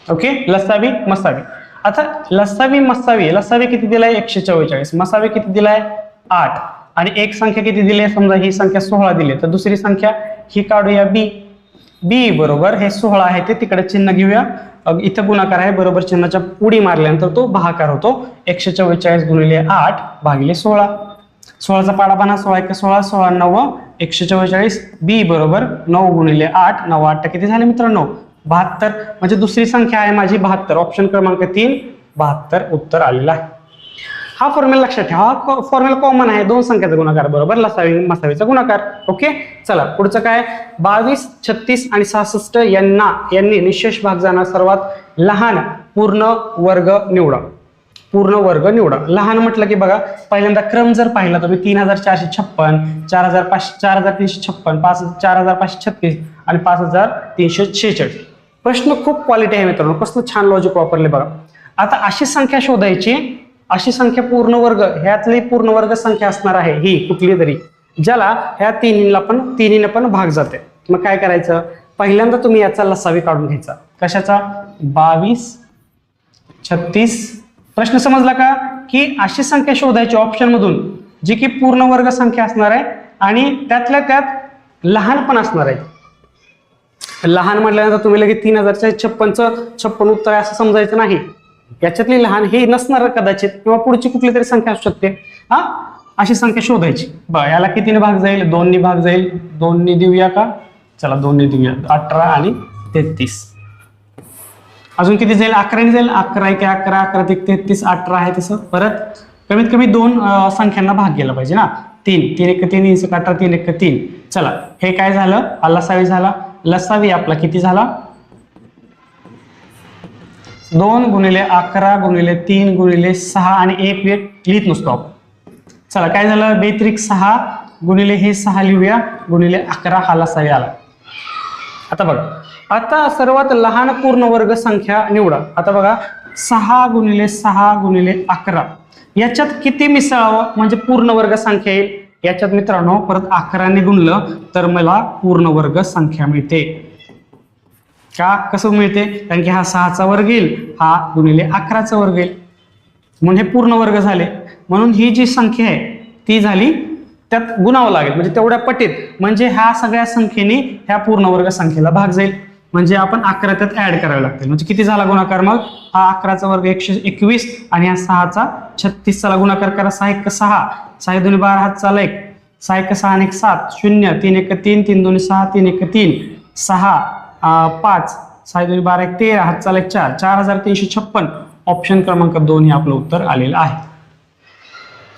ओके. लसावी मसावी. आता लसावी किती दिलाय 144, मसावी किती दिलाय 8 आणि एक संख्या किती दिली, समजा ही संख्या 16 दिली, तर दुसरी संख्या ही काढूया B बरोबर हे 16 आहे ते तिकडे चिन्ह घेऊया. इथं गुणाकार आहे, बरोबर चिन्हाच्या पुढे मारल्यानंतर तो भागाकार होतो 144 × 8 भागिले 16. 16चा पाडा बना 16 × 16 16 9 144. B बरोबर 9 × 8 9 8 किती झाले मित्रांनो 72. म्हणजे दुसरी संख्या आहे माझी 72. ऑप्शन क्रमांक 3 72 उत्तर आलेला आहे. हा फॉर्म्युला लक्षात ठेवा. हा फॉर्म्युला कॉमन आहे, दोन संख्याचा गुणाकार बरोबर लसावी मसावीचा गुणाकार. ओके. चला पुढचं काय, 22 36 आणि 66 यांनी निशेष भाग जाणार सर्वात लहान पूर्ण वर्ग निवडा. लहान म्हटलं की बघा पहिल्यांदा क्रम जर पाहिला तुम्ही 3456 4356 4536 आणि 5346. प्रश्न खूप क्वालिटी आहे मित्रांनो, कसलं छान लॉजिक वापरले बघा. आता अशी संख्या शोधायची, अशी संख्या पूर्ण वर्ग ह्यातली पूर्ण वर्ग संख्या असणार आहे ही कुठली तरी, ज्याला ह्या तिन्हीने पण भाग जाते. मग काय करायचं, पहिल्यांदा तुम्ही याचा लसावी काढून घ्यायचा. कशाचा 22 36. प्रश्न समजला का, की अशी संख्या शोधायची ऑप्शन मधून जी की पूर्ण वर्ग संख्या असणार आहे आणि त्यातल्या त्यात लहान पण असणार आहे. लहान म्हटल्यानंतर तुम्ही लगेच 3056 उत्तर आहे असं समजायचं नाही. याच्यातली लहान हे नसणार कदाचित, किंवा पुढची कुठली तरी संख्या असू शकते. अशी संख्या शोधायची. बघा याला कितीने भाग जाईल, 2 ने भाग जाईल. 2 ने देऊया का, चला 2 ने देऊया. 18 आणि 33. अजून किती जाईल, 11 ने जाईल. 11 × 11 11 × 33 18 आहे तसं. परत कमीत कमी 2 संख्यांना भाग गेला पाहिजे ना. 3 3 × 3 3 × 18 3 × 3. चला हे काय झालं, लसावी झाला. लसावी आपला किती झाला 2 × 11 × 3 × 6 आणि 1 लिहित नसतो आपण. चला काय झालं 2 × 6 गुणिले हे 6 लिहूया, गुणिले 11 हा लसावी आला. आता बघा, आता सर्वात लहान पूर्ण वर्ग संख्या निवडा. आता बघा 6 गुणिले 6 गुणिले 11 याच्यात किती मिसळावं म्हणजे पूर्ण वर्ग संख्या येईल. याच्यात मित्रांनो परत 11 ने गुणलं तर मला पूर्ण वर्ग संख्या मिळते. का कसं मिळते? कारण की हा 6चा वर्ग येईल, हा गुणिले 11चा वर्ग येईल, म्हणजे हे पूर्ण वर्ग झाले. म्हणून ही जी संख्या आहे ती झाली त्यात गुणावं लागेल, म्हणजे तेवढ्या पटीत, म्हणजे ह्या सगळ्या संख्येने ह्या पूर्ण वर्ग संख्येला भाग जाईल. म्हणजे आपण 11 त्यात ऍड करावे लागतील. म्हणजे किती झाला गुणाकार? मग हा 11चा वर्ग 121 आणि हा 6चा 36 चा गुणाकार करा. 6 1 6, 6 2 12 हात चाला 1, 6 1 6 आणि 1 7, 0 3 1 3, 3 2 6, 3 1 3, 6 5, 6 2 12 1 13 हात चाला 4, 4356. ऑप्शन क्रमांक 2 हे आपलं उत्तर आलेलं आहे.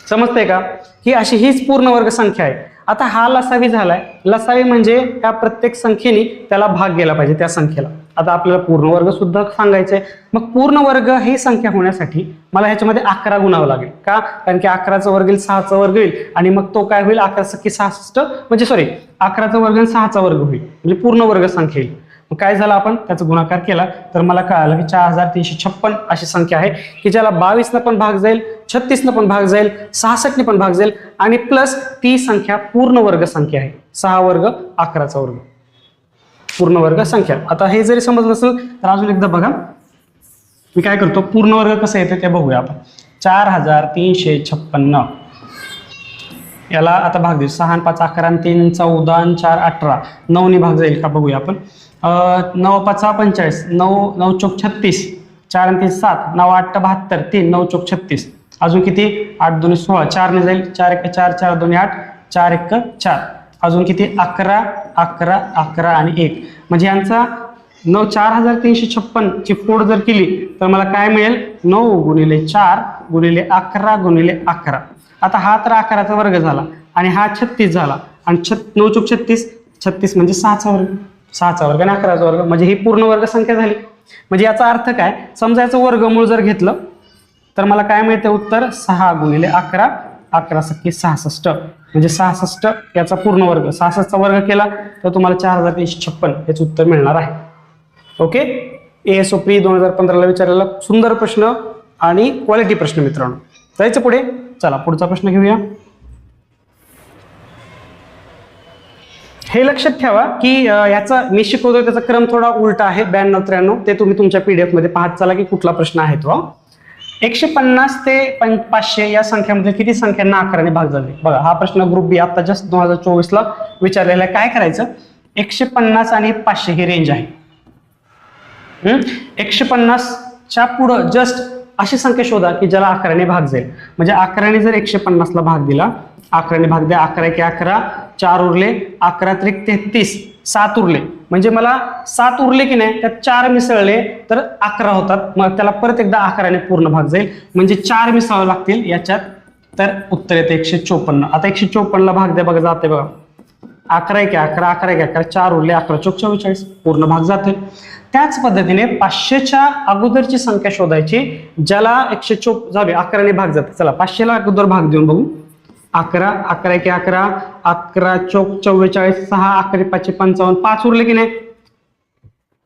समजतंय का? ही अशी हीच पूर्ण वर्ग संख्या आहे. आता हा लसावी झालाय. लसावी म्हणजे त्या प्रत्येक संख्येने त्याला भाग गेला पाहिजे त्या संख्येला. आता आपल्याला पूर्ण वर्ग सुद्धा सांगायचंय. मग पूर्ण वर्ग ही संख्या होण्यासाठी मला ह्याच्यामध्ये 11 गुणावं लागेल. का? कारण की 11चा वर्ग येईल, 6चा वर्ग होईल आणि मग तो काय होईल? 11 × 66 म्हणजे सॉरी 11चा वर्ग आणि 6चा वर्ग होईल, म्हणजे पूर्ण वर्ग संख्या येईल. मग काय झालं? आपण त्याचा गुणाकार केला तर मला कळालं की 4356 अशी संख्या आहे की ज्याला 22 न पण भाग जाईल, 36 न पण भाग जाईल, 66 ने पण भाग जाईल आणि प्लस ती संख्या पूर्ण वर्ग संख्या आहे. 6 वर्ग 11चा वर्ग पूर्ण वर्ग संख्या. आता हे जरी समजलं नसेल तर अजून एकदा बघा. मी काय करतो, पूर्ण वर्ग कसं येतं ते बघूया आपण. 4356 याला आता भाग देऊ. 6 आणि 5 11 आणि 3 14 आणि 4 18, 9 ने भाग जाईल का बघूया आपण. 9 5 45, 9 9 चौक 36, 4 आणि 3 7, 9 8 72, 3 9 चौक 36, अजून किती? 8 2 16, 4 ने जाईल, 4 1 4, 4 2 8, 4 1 4, अजून किती? 11 11 11 आणि 1, म्हणजे यांचा 4356 ची फोड जर केली तर मला काय मिळेल? 9 गुणिले 4 गुणिले 11 गुणिले 11. आता हा तर 11चा वर्ग झाला आणि हा 36 झाला आणि 9 चौक 36, 36 म्हणजे 6चा वर्ग, 6चा वर्ग आणि 11चा वर्ग, म्हणजे ही पूर्ण वर्ग संख्या झाली. म्हणजे याचा अर्थ काय? समजा याचं वर्गमूळ जर घेतलं तर मला काय मिळते उत्तर? 6 गुणिले 11, 11 × 66, म्हणजे 66 याचा पूर्ण वर्ग. 66चा वर्ग केला तर तुम्हाला 4356 याचं उत्तर मिळणार आहे. ओके. ASOP 2015 ला विचारलेला सुंदर प्रश्न आणि क्वालिटी प्रश्न मित्रांनो. जायचं पुढे. चला पुढचा प्रश्न घेऊया. हे लक्षात ठेवा की याचा मी शिकवतोय त्याचा क्रम थोडा उलटा आहे. 92 93 ते तुम्ही तुमच्या PDF मध्ये पाहत चला की कुठला प्रश्न आहे तो. 150 ते 500 या संख्यामध्ये किती संख्यांना 11 ने भाग झाले? बघा हा प्रश्न ग्रुप बी आता जस्ट 2024 ला विचारलेला आहे. काय करायचं? 150 आणि 500 ही रेंज आहे. 150 च्या पुढं जस्ट अशी संख्या शोधा की ज्याला 11 ने भाग जाईल. म्हणजे 11 ने जर 150 ला भाग दिला, 11 ने भाग द्या, 11 1 11, 4 उरले, 11 3 33, 7 उरले, म्हणजे मला 7 उरले की नाही त्यात 4 मिसळले तर 11 होतात. मग त्याला परत एकदा 11 ने पूर्ण भाग जाईल, म्हणजे 4 मिसळावे लागतील याच्यात, तर उत्तर येते 154. आता 154 ला भाग द्या. बघा जाते बघा. 11 1 11, 11 1 11, 4 उरले, 11 चौक 44, पूर्ण भाग जाते. त्याच पद्धतीने 500च्या अगोदरची संख्या शोधायची ज्याला 154 झाले 11 ने भाग जाते. चला 500 ला अगोदर भाग देऊन बघू. 11 11 1 11, 11 चौक 44, 6 11 5 55, 5 उरले की नाही,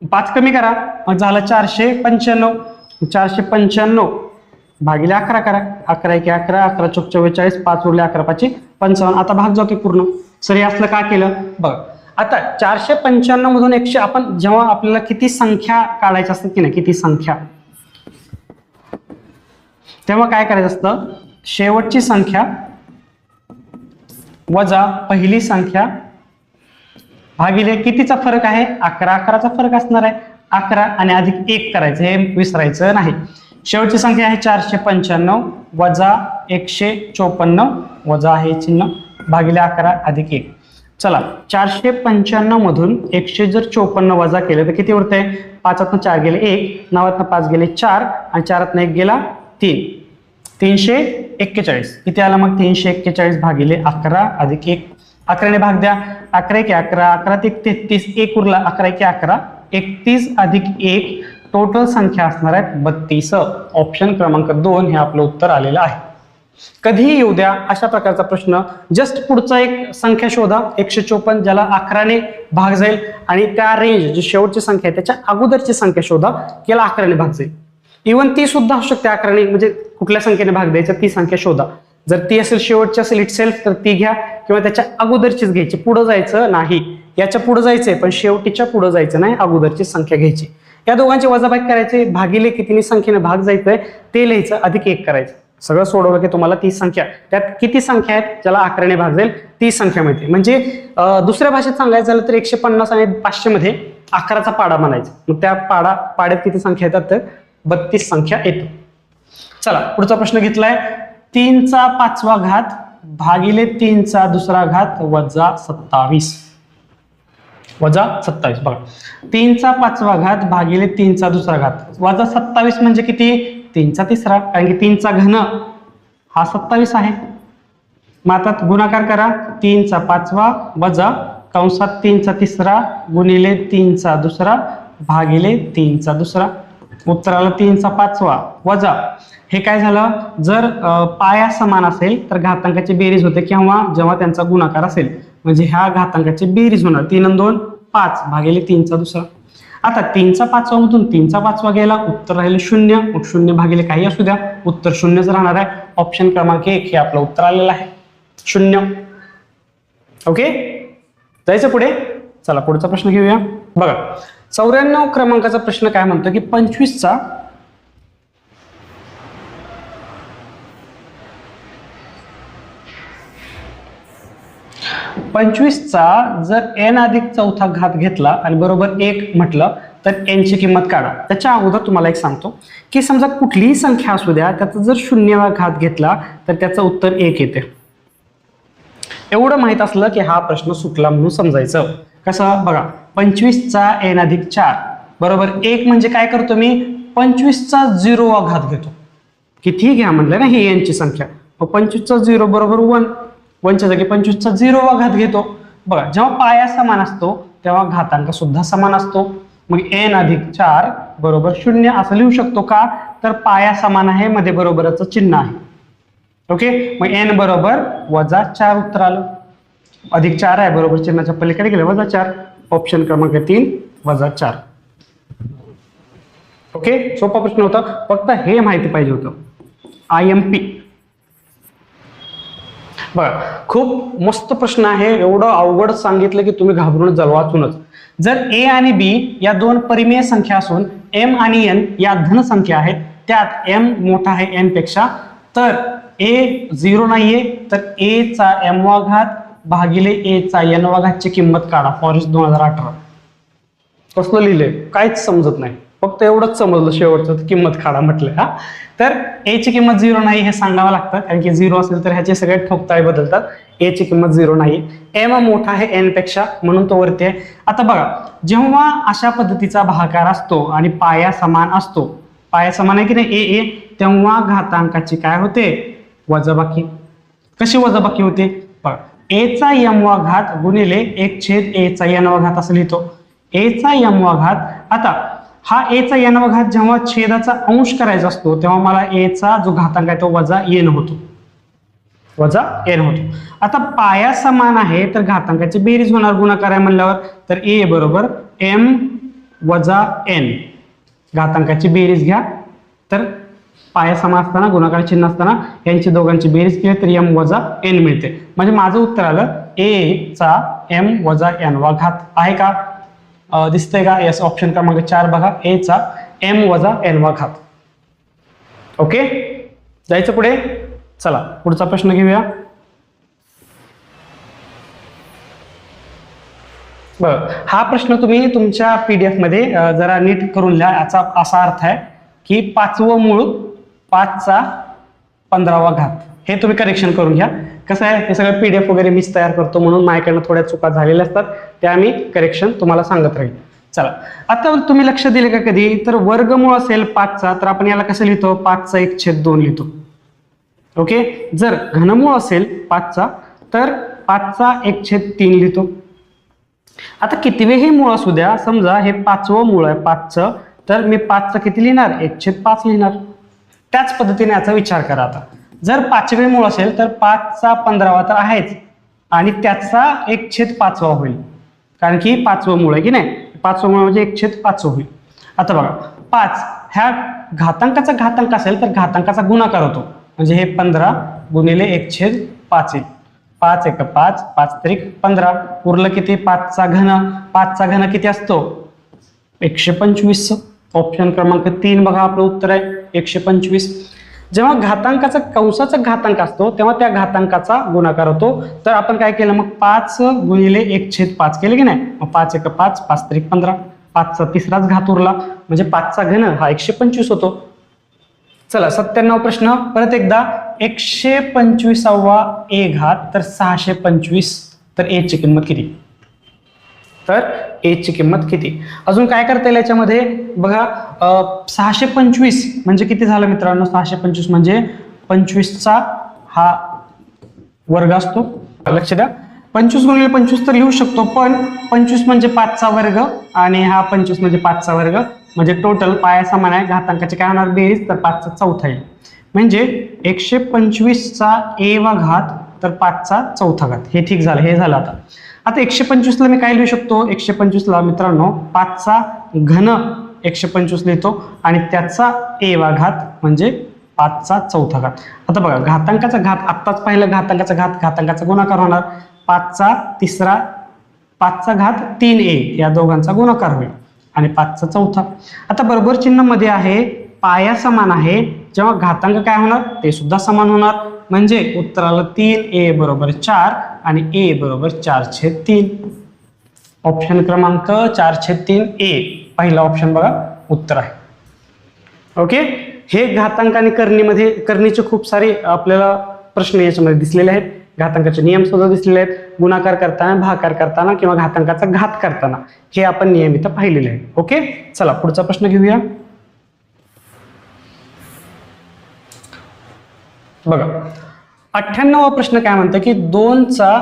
5 कमी करा, मग झालं 495. 495 भागिले 11 करा. 11 1 11, 11 चौक 44, 5 उरले, 11 5 55. आता भाग जातो पूर्ण. सर हे असलं का केलं? बघ आता 495 मधून 100 आपण जेव्हा आपल्याला किती संख्या काढायच्या असतात की नाही, किती संख्या, तेव्हा काय करायचं असतं? शेवटची संख्या वजा पहिली संख्या भागिले कितीचा फरक आहे? 11 11चा फरक असणार आहे. 11 आणि अधिक 1 करायचं, हे विसरायचं नाही. शेवटची संख्या आहे 495 वजा 154 वजा हे चिन्ह भागिले 11 अधिक 1. चला 495 मधून 100 जर 54 वजा केले तर किती उरते? 5 4 गेले 1, 9 5 गेले 4 आणि 4 1 गेला 3, 341. किती आला मग? 341 भागिले 11 अधिक 1. 11 ने भाग द्या. 11 1 11, 11 1 33, 1 उरला. 11 1 11, 31 अधिक 1, टोटल संख्या असणार आहे 32. ऑप्शन क्रमांक 2 हे आपलं उत्तर आलेलं आहे. कधीही येऊ द्या अशा प्रकारचा प्रश्न. जस्ट पुढचा एक संख्या शोधा 154, ज्याला 11ने भाग जाईल, आणि त्या रेंज जी शेवटची संख्या आहे त्याच्या अगोदरची संख्या शोधा, याला 11ने भाग जाईल. इव्हन ती सुद्धा असू शकते 11ने, म्हणजे कुठल्या संख्येने भाग द्यायचा ती संख्या शोधा. जर ती असेल शेवटची असेल इट सेल्फ तर ती घ्या, किंवा त्याच्या अगोदरचीच घ्यायची, पुढे जायचं नाही. याच्या पुढे जायचंय पण शेवटीच्या पुढे जायचं नाही, अगोदरची संख्या घ्यायची. या दोघांचे वजाबाकी करायचे, भागिले कितीने संख्येने भाग जायचंय ते लिहायचं, अधिक 1 करायचं. सगळं सोडवलं की तुम्हाला ती संख्या, त्यात किती संख्या आहेत ज्याला 11ने भाग जाईल ती संख्या मिळते. म्हणजे दुसऱ्या भाषेत सांगायचं झालं तर 150 आणि 500 मध्ये 11चा पाडा म्हणायचा. मग त्या पाड्यात किती संख्या येतात तर 32 संख्या येतो. चला पुढचा प्रश्न घेतलाय 3चा 5वा घात भागिले 3चा 2रा घात वजा 27. बघा 3चा 5वा घात भागिले 3चा 2रा घात वजा 27 म्हणजे किती 3चा 3रा, कारण की 3चा घन हा 27 आहे. मग आता गुणाकार करा 3चा 5वा वजा कंसात 3चा 3रा गुणिले 3चा 2रा भागिले 3चा 2रा. उत्तराला 3चा 5वा वजा हे काय झालं, जर पाया समान असेल तर घातांकाची बेरीज होते, किंवा जेव्हा त्यांचा गुणाकार असेल म्हणजे ह्या घातांकाची बेरीज होणार. 3 आणि 2 5 भागिले 3चा 2रा. आता 3चा 5वा मधून 3चा 5वा गेला, उत्तर राहिले 0. मग 0 भागिले काही असू द्या, उत्तर 0च राहणार आहे. ऑप्शन क्रमांक 1 हे आपलं उत्तर आलेलं आहे 0. ओके, जायचं पुढे. चला पुढचा प्रश्न घेऊया. बघा 94 क्रमांकाचा प्रश्न काय म्हणतो की 25चा जर n अधिक चौथा घात घेतला आणि बरोबर 1 म्हटलं तर n ची किंमत काढा. त्याच्या अगोदर तुम्हाला एक सांगतो की समजा कुठलीही संख्या असू द्या त्याचा जर 0वा घात घेतला तर त्याचं उत्तर 1 येते. एवढं माहित असलं की हा प्रश्न सुटला म्हणून समजायचं. कसं बघा 25चा n अधिक 4 बरोबर 1 म्हणजे काय करतो मी 25चा 0वा घात घेतो. किती घ्या म्हणलं ना ही n ची संख्या, मग 25चा 0 बरोबर 1, 1च्या जागी 25चा 0वा घात घेतो. बघा जेव्हा पाया समान असतो तेव्हा घातांक सुद्धा समान असतो. मग n अधिक 4 बरोबर 0 असं लिहू शकतो का, तर पाया समान आहे, मध्ये बरोबरचं चिन्ह आहे. ओके, मग n बरोबर वजा 4 उत्तर आलं. अधिक 4 आहे बरोबर चिन्हाच्या पलीकडे गेले वजा 4. ऑप्शन क्रमांक 3 वजा 4. ओके, सोपा प्रश्न होता, फक्त हे माहिती पाहिजे होतं. IMP बघा खूप मस्त प्रश्न आहे. एवढं अवघड सांगितलं की तुम्ही घाबरून जाल वाचूनच. जर a आणि b या दोन परिमेय संख्या असून m आणि n या धन संख्या आहेत, त्यात m मोठा आहे n पेक्षा, तर a 0 नाहीये तर a चा m वा घात भागिले a चा n वा घातची किंमत काढा. फॉरेस्ट 2018. कसलं लिहिलंय काहीच समजत नाही, फक्त एवढंच समजलं शेवटचं किंमत काढा म्हटलंय. हा तर a ची किंमत 0 नाही हे सांगावं लागतं, कारण की 0 असेल तर ह्याचे सगळे ठोकताळे बदलतात. a ची किंमत 0 नाही, m मोठा आहे n पेक्षा म्हणून तो वरती आहे. आता बघा जेव्हा अशा पद्धतीचा भागाकार असतो आणि पाया समान असतो, पाया समान आहे की नाही a, तेव्हा घातांकाची काय होते वजाबाकी. कशी वजाबाकी होते बघा, a चा m वा घात गुणिले 1/a चा n वा घात असं लिहितो. a चा m वा घात, आता हा a चा n वा घात जेव्हा छेदाचा अंश करायचा असतो तेव्हा मला a चा जो घातांक आहे तो वजा n होतो, वजा n होतो. आता पाया समान आहे तर घातांकाची बेरीज होणार, गुणाकार आहे म्हणल्यावर, तर a बरोबर m वजा n. घातांकाची बेरीज घ्या, तर पाया समान असताना गुणाकार चिन्ह असताना यांची दोघांची बेरीज केली तर m वजा n मिळते. म्हणजे माझं उत्तर आलं a चा m वजा n वा घात आहे का, दिसतंय का. यस, ऑप्शन क्रमांक 4 बघा, a चा m वजा n वा घात. ओके, जायचं पुढे. चला पुढचा प्रश्न घेऊया. बरं, हा प्रश्न तुम्ही तुमच्या PDF मध्ये जरा नीट करून लिहा. याचा असा अर्थ आहे की 5वं मूळ 5चा 15वा घात, हे तुम्ही करेक्शन करून घ्या. कसं आहे हे सगळं PDF वगैरे मीच तयार करतो म्हणून माझ्याकडनं थोड्या चुका झालेल्या असतात, त्या मी करेक्शन तुम्हाला सांगत राहील. चला आता तुम्ही लक्ष दिले का कधी, तर वर्गमूळ असेल 5चा तर आपण याला कसं लिहितो 5चा 1/2 लिहितो. ओके, जर घनमूळ असेल 5चा तर 5चा 1/3 लिहितो. आता कितीवेही मूळ असू द्या, समजा हे 5वं मूळ आहे 5चं, तर मी 5चं किती लिहिणार 1/5 लिहिणार. त्याच पद्धतीने याचा विचार करा. आता जर 5वे मूळ असेल तर 5चा 15वा तर आहेच आणि त्याचा 1/5 होईल, कारण की 5वं मूळ आहे की नाही. 5वं मूळ म्हणजे 1/5 होईल. आता बघा 5 ह्या घातांकाचा घातांक असेल तर घातांकाचा गुणाकार होतो, म्हणजे हे 15 गुणिले 1/5 येईल. 5 × 5, 5 त्रिक 15, उरलं किती 5चा घन. 5चा घन किती असतो 125. ऑप्शन क्रमांक 3 बघा आपलं उत्तर आहे 125. जेव्हा घातांकाचा कंसाचा घातांक असतो तेव्हा त्या घातांकाचा गुणाकार होतो. तर आपण काय केलं मग 5 गुणिले 1/5 केले की नाही. मग 5 × 5, 5 त्रिक 15, 5चा 3राच घात उरला, म्हणजे 5चा घन हा 125 होतो. चला 97 प्रश्न परत एकदा. 125वा a घात तर 625, तर a ची किंमत किती. तर a ची किंमत किती. अजून काय करता येईल याच्यामध्ये बघा. 625 म्हणजे किती झालं मित्रांनो. 625 म्हणजे 25चा हा वर्ग असतो. लक्ष द्या. 25 गुणिले 25 तर लिहू शकतो, पण 25 म्हणजे 5चा वर्ग आणि हा 25 म्हणजे 5चा वर्ग, म्हणजे टोटल पाया समान आहे. घातांकाचे काय होणार बेरीज, तर 5चा चौथा येईल. म्हणजे 125चा a वा घात तर 5चा चौथा घात. हे ठीक झालं, हे झालं. आता 125ला मी काय लिहू शकतो. 125ला मित्रांनो 5चा घन 125 लिहितो आणि त्याचा a वा घात म्हणजे 5चा चौथा घात. आता बघा घातांकाचा घात आत्ताच पाहिलं, घातांकाचा घात घातांकाचा गुणाकार होणार. 5चा 3रा 5चा घात 3a या दोघांचा गुणाकार होईल आणि 5चा चौथा. आता बरोबर चिन्ह मध्ये आहे, पाया समान आहे, जेव्हा घातांक काय होणार ते सुद्धा समान होणार, म्हणजे उत्तराला 3a बरोबर 4 आणि a बरोबर 4/3. ऑप्शन क्रमांक 4/3 a पहिला ऑप्शन बघा उत्तर आहे. ओके. हे घातांक आणि करणीचे खूप सारे आपल्याला प्रश्न याच्यामध्ये दिसलेले आहेत. घातांकाचे नियम सुद्धा दिसलेले आहेत. गुणाकार करताना, भागाकार करताना किंवा घातांकाचा घात करताना हे आपण नियम इथं पाहिलेले आहेत. ओके. चला पुढचा प्रश्न घेऊया. बघा 98वा प्रश्न काय म्हणतं की 2चा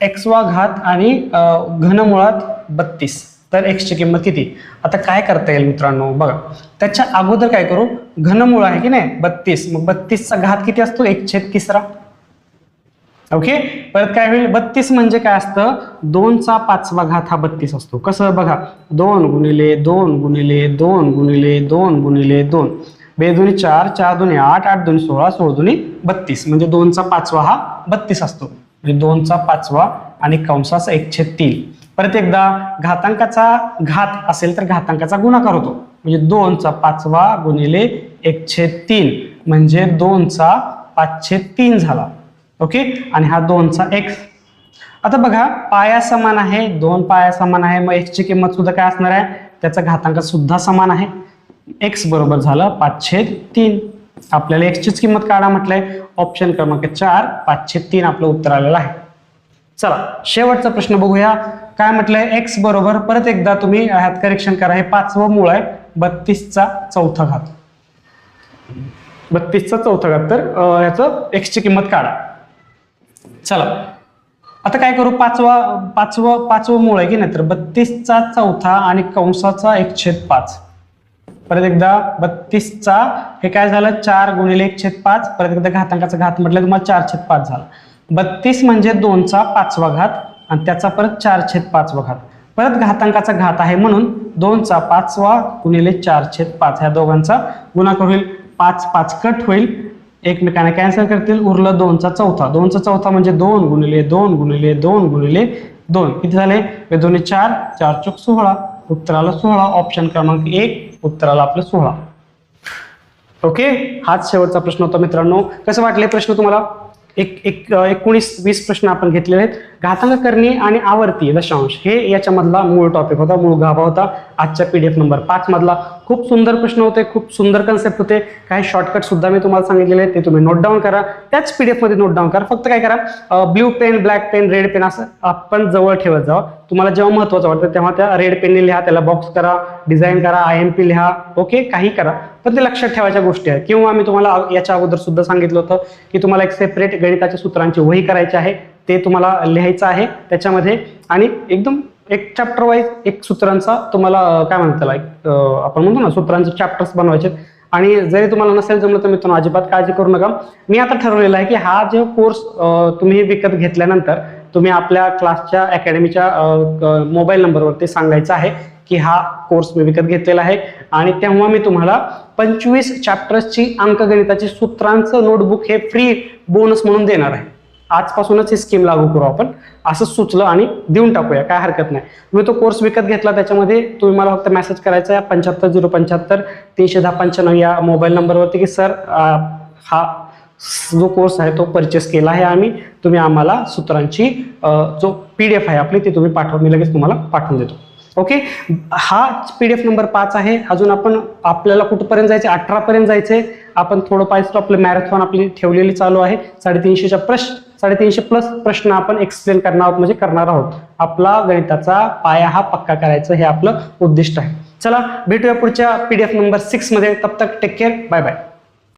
x वा घात आणि घनमुळात 32, तर x ची किंमत किती. आता काय करता येईल मित्रांनो बघा. त्याच्या अगोदर काय करू, घनमूळ आहे की नाही 32, मग 32चा घात किती असतो 1/3. ओके. परत काय होईल 32 म्हणजे काय असतं 2चा 5वा घात हा 32 असतो. कसं बघा 2 गुणिले 2 गुणिले 2 गुणिले 2 गुणिले 2, 2 दुनी 4, 4 दुनी 8, 8 दुनी 16, 16 दुनी 32, म्हणजे 2चा 5वा हा 32 असतो. म्हणजे 2चा 5वा आणि कंसाचा 1/3. परत एकदा घातांकाचा घात असेल तर घातांकाचा गुणाकार होतो, म्हणजे 2चा 5वा गुणिले 1/3 म्हणजे 2चा 5/3 झाला. ओके. आणि हा 2चा x. आता बघा पाया समान आहे, 2 पाया समान आहे, मग x ची किंमत सुद्धा काय असणार आहे, त्याचा घातांक सुद्धा समान आहे. x बरोबर झालं 5/3. आपल्याला x चीच किंमत काढा म्हटलंय. ऑप्शन क्रमांक 4 5/3 आपलं उत्तर आलेलं आहे. चला शेवटचा प्रश्न बघूया. काय म्हटलंय x बरोबर, परत एकदा तुम्ही ह्यात करेक्शन करा. हे 5वं मूळ आहे 32चा चौथा घात. 32चा चौथा घात, तर ह्याचं x ची किंमत काढा. चला आता काय करू, पाचवं मूळ आहे की नाही, तर 32चा चौथा आणि कंसाचा 1/5. परत एकदा 32चा हे काय झालं 4 गुणिले 1/5, परत एकदा घातांकाचा घात म्हटलं तुम्हाला 4/5 झाला. 32 म्हणजे 2चा 5वा घात आणि त्याचा परत 4/5वा घात. परत घातांकाचा घात आहे म्हणून 2चा 5वा गुणिले 4/5 ह्या दोघांचा गुणाकार होईल. 5 5 कट होईल, एकमेकांना कॅन्सल करतील, उरलं 2चा चौथा. 2चा चौथा म्हणजे 2 गुणिले 2 गुणिले 2 गुणिले 2, किती झाले 2 4, 4 चौक 16, उत्तराला 16. ऑप्शन क्रमांक 1 उत्तराला आपलं 16. ओके. हाच शेवटचा प्रश्न होता मित्रांनो. कसं वाटले प्रश्न तुम्हाला. 19-20 प्रश्न आपण घेतलेले आहेत. घातांक करणे आणि आवर्ती दशांश हे याच्यामधला मूळ टॉपिक होता, मूळ गाभा होता आजच्या PDF नंबर 5 मधला. खूप सुंदर प्रश्न होते, खूप सुंदर कन्सेप्ट होते. काही शॉर्टकट सुद्धा मी तुम्हाला सांगितलेले आहेत, ते तुम्ही नोट डाऊन करा. त्याच PDF मध्ये नोट डाऊन करा. फक्त काय करा, blue pen, black pen, red pen असं आपण जवळ ठेवत जावं. तुम्हाला जेव्हा महत्वाचं वाटतं तेव्हा त्या रेड पेनने लिहा, त्याला बॉक्स करा, डिझाईन करा, IMP लिहा. ओके. काही करा, पण ते लक्षात ठेवायच्या गोष्टी आहेत. किंवा मी तुम्हाला याच्या अगोदर सुद्धा सांगितलं होतं की तुम्हाला एक सेपरेट गणिताच्या सूत्रांची वही करायची आहे, ते तुम्हाला लिहायचं आहे त्याच्यामध्ये. आणि एकदम एक चॅप्टर वाईज एक सूत्रांचा तुम्हाला काय म्हणतात त्याला आपण म्हणतो ना सूत्रांचे चॅप्टर्स बनवायचे. आणि जरी तुम्हाला नसेल जमलं तर मित्रांनो अजिबात काळजी करू नका. मी आता ठरवलेला आहे की हा जो कोर्स तुम्ही विकत घेतल्यानंतर तुम्ही आपल्या क्लासच्या अकॅडमीच्या मोबाईल नंबरवरती सांगायचं आहे की हा कोर्स मी विकत घेतलेला आहे, आणि तेव्हा मी तुम्हाला 25 चॅप्टर्सची अंकगणिताची सूत्रांचं नोटबुक हे फ्री बोनस म्हणून देणार आहे. आजपासूनच ही स्कीम लागू करू आपण, असं सुचलं आणि देऊन टाकूया, काय हरकत नाही. तुम्ही तो कोर्स विकत घेतला, त्याच्यामध्ये तुम्ही मला फक्त मेसेज करायचा आहे 75 075 310 95 या मोबाईल नंबरवरती की सर हा जो कोर्स आहे तो परचेस केला आहे आम्ही, तुम्ही आम्हाला सूत्रांची जो PDF आहे आपली ती तुम्ही पाठवा, मी लगेच तुम्हाला पाठवून देतो. ओके, हा PDF नंबर 5 आहे. अजून आपल्याला कुठपर्यंत जायचे, 18 पर्यंत जायचे. आपण थोडं पाहिजे आपले मॅरेथॉन आपली ठेवलेली चालू आहे. 350 प्लस प्रश्न आपण एक्सप्लेन करणार आहोत, म्हणजे करणार आहोत. आपला गणिताचा पाया हा पक्का करायचं हे आपलं उद्दिष्ट आहे. चला भेटूया पुढच्या PDF नंबर 6 मध्ये. तब तक टेक केअर, बाय बाय.